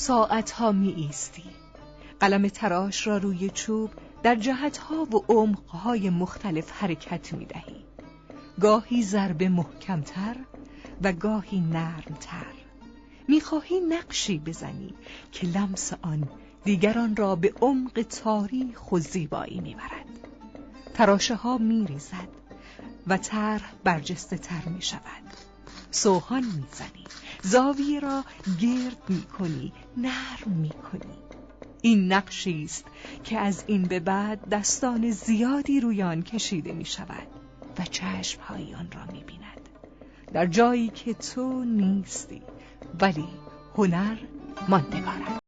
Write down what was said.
ساعتها می ایستی. قلم تراش را روی چوب در جهتها و عمقهای مختلف حرکت می دهی. گاهی ضربه محکمتر و گاهی نرمتر. می خواهی نقشی بزنی که لمس آن دیگران را به عمق تاریخ و زیبایی می برد. تراشه ها می ریزد و طرح برجسته تر می شود. سوهان می زنی، زاویه را گرد می کنی، نرم می کنی. این نقشی است که از این به بعد دستان زیادی روی آن کشیده می شود و چشم‌های آن را می بیند. در جایی که تو نیستی، ولی هنر ماندگار است.